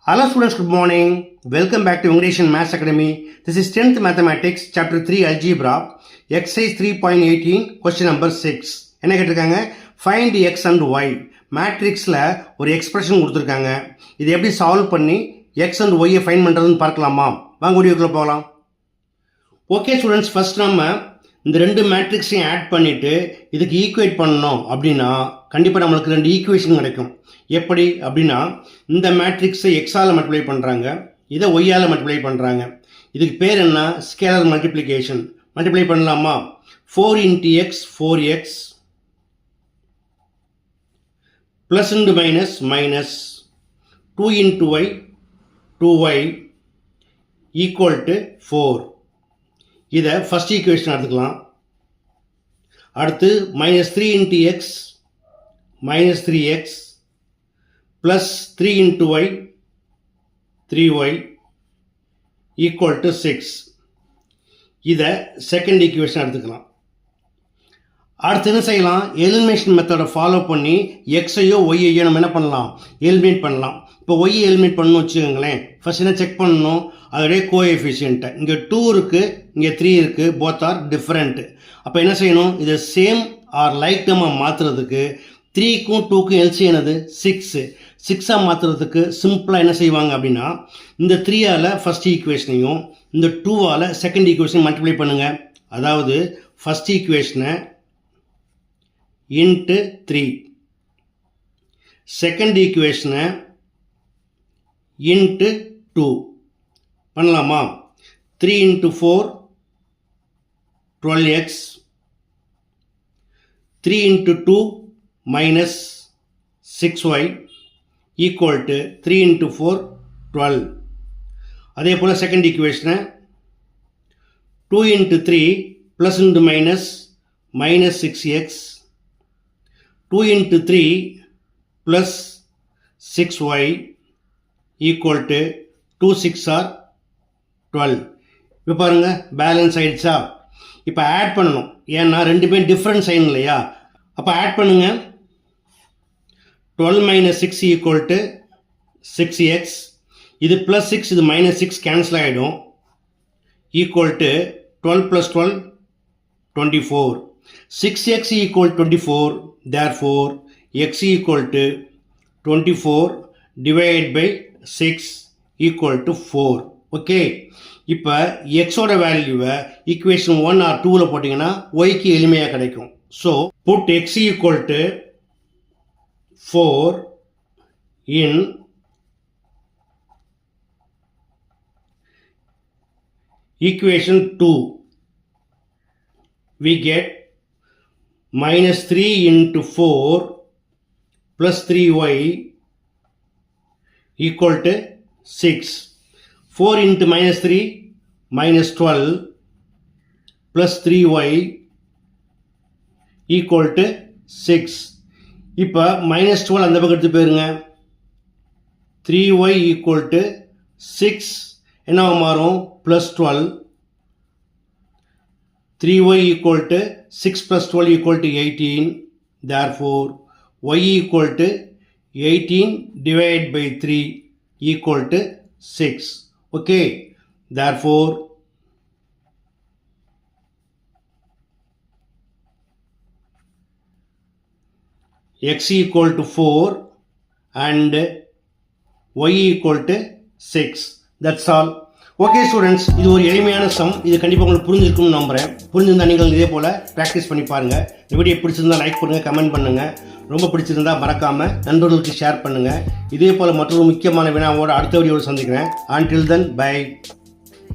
Hello students, good morning. Welcome back to English and Maths Academy. This is 10th Mathematics, Chapter 3 Algebra, Exercise 3.18, Question number 6. என்ன கேட்டிருக்காங்க? Find x and y. மேட்ரிக்ஸில் ஒரு expression கொடுத்துருக்காங்க. இது எப்படி solve பண்ணி x and y find பண்ணுறதுன்னு பார்க்கலாமா? வாங்க வீடியோக்குள்ளே போகலாம். ஓகே ஸ்டூடெண்ட்ஸ், ஃபர்ஸ்ட் நம்ம இந்த ரெண்டு மேட்ரிக்ஸையும் ஆட் பண்ணிவிட்டு இதுக்கு ஈக்குவேட் பண்ணணும் அப்படின்னா கண்டிப்பாக நம்மளுக்கு ரெண்டு ஈக்குவேஷன் கிடைக்கும். எப்படி அப்படின்னா, இந்த மேட்ரிக்ஸை எக்ஸால் மல்டிப்ளை பண்ணுறாங்க, இதை ஒய்யால் மல்டிப்ளை பண்ணுறாங்க. இதுக்கு பேர் என்ன? Scalar multiplication. மல்டிப்ளை பண்ணலாமா? 4 into x 4x plus into minus minus 2 into y 2y equal to 4. இதை ஃபர்ஸ்ட் ஈக்குவேஷன் எடுத்துக்கலாம். அடுத்து minus 3 into x minus 3x plus 3 into y 3y equal to 6. இதை செகண்ட் ஈக்குவேஷன் எடுத்துக்கலாம். அடுத்து என்ன செய்யலாம்? எலிமினேஷன் மெத்தடை ஃபாலோ பண்ணி எக்ஸையோ ஒய்யையோ நம்ம என்ன பண்ணலாம்? எலிமினேட் பண்ணலாம். இப்போ ஒய்யை எலிமினேட் பண்ணணும்னு வச்சுக்கோங்களேன். ஃபர்ஸ்ட் என்ன செக் பண்ணணும்? அதோடைய கோஎஃபிஷியன்ட்டை. இங்கே 2 இருக்குது, இங்கே 3 இருக்குது, போத் ஆர் டிஃப்ரெண்ட். அப்போ என்ன செய்யணும்? இதை சேம் ஆர் லைக் நம்ம மாற்றுறதுக்கு 3க்கும் 2க்கும் எல்சி என்னது? 6. 6ஆக மாற்றுறதுக்கு சிம்பிளாக என்ன செய்வாங்க அப்படின்னா, இந்த 3ஆல் ஃபஸ்ட் ஈக்குவேஷனையும் இந்த 2ஆல் செகண்ட் ஈக்குவேஷனையும் மல்டிப்ளை பண்ணுங்கள். அதாவது ஃபஸ்ட் ஈக்குவேஷனை இன்ட்டு 3, செகண்ட் ஈக்குவேஷனை இன்ட்டு 2 பண்ணலாமா? 3 into 4 12x, 3 into 2 minus 6y equal to 3 into 4 12. அதே போல் செகண்ட் ஈக்குவேஷனை 2 into 3 plus into minus minus 6x, 2 into 3 plus 6y equal to 2 6 are 12. இப்போ பாருங்க, பேலன்ஸ் ஆயிடுச்சா? இப்போ ஆட் பண்ணணும். ஏன்னா ரெண்டுமே டிஃப்ரெண்ட் சைன் இல்லையா? அப்போ ஆட் பண்ணுங்க. 12 minus 6 equal to 6x. இது plus 6, இது minus 6 கேன்சல் ஆகிடும். equal to 12 plus 12 24. 6x equal to 24. Therefore x equal to 24 divided by 6 equal to 4. Okay, இப்போ எக்ஸோட வேல்யூவை ஈக்குவேஷன் 1 ஆர் 2ல் போட்டிங்கன்னா ஒய்க்கு எளிமையாக கிடைக்கும். So put X equal to 4 in equation 2. We get minus 3 into 4 plus 3y equal to 6. 4 into minus 3 minus 12 plus 3y equal to 6. இப்போ minus 12 அந்த பக்கம் எடுத்து போயிருங்க. 3y equal to 6 என்ன மாறும்? plus 12. 3y equal to 6 plus 12 equal to 18. Therefore y equal to 18 divided by 3 equal to 6. Okay, therefore x equal to 4 and y equal to 6. That's all. Okay students, இது ஒரு எளிமையான some. இது கண்டிப்பாக உங்களுக்கு புரிஞ்சிருக்கும்னு நம்புகிறேன். புரிஞ்சிருந்தால் நீங்கள் இதே போல் ப்ராக்டிஸ் பண்ணி பாருங்கள். இந்த வீடியோ பிடிச்சிருந்தால் லைக் பண்ணுங்கள், கமெண்ட் பண்ணுங்கள். ரொம்ப பிடிச்சிருந்தால் மறக்காமல் நண்பர்களுக்கு ஷேர் பண்ணுங்கள். இதே போல் மற்றொரு முக்கியமான வினாவோடு அடுத்த வீடியோவில் சந்திக்கிறேன். Until then, bye.